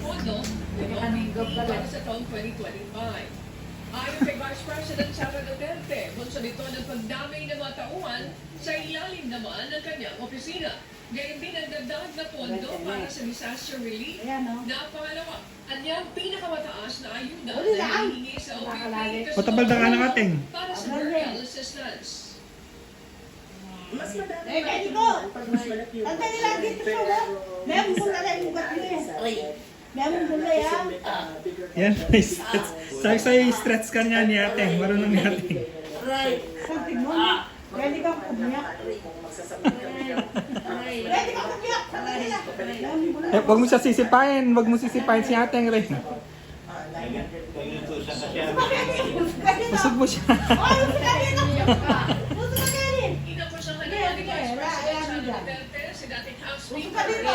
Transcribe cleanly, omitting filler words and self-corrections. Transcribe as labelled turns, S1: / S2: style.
S1: pondo para sa taong 2025. Ayon kay Vice President Sara Duterte, bunso nito ng pagdamay ng mga tauhan sa ilalim naman ng kanyang opisina. Gayon din ang dagdag na pondo para sa disaster relief na pangalawa. Anyang pinakamataas na ayuda na hinihingi sa OPP
S2: Patabal na nga ng ating.
S1: para sa burial assistance.
S3: Mas madami
S4: Eh, kaya ko. Ang dali lang dito siya, ba? May ang mula na yung ugat niya. May ang mula yan.
S2: Yan, stretch. Sabi sa'yo, stretch ka niya ni ate. Marunong ni ate.
S4: Something mo. Pwede kang kumiyak. Pwede kang kumiyak.
S2: Huwag mo siya sisipain. Huwag mo sisipain si ate ang rin. Busog mo siya.
S4: Oh, yung sinabi na. Gusto ka rin.
S1: Inapusahan naman ni Vice President Sara Duterte si dating House
S4: Gusto
S1: Speaker
S4: ka dito.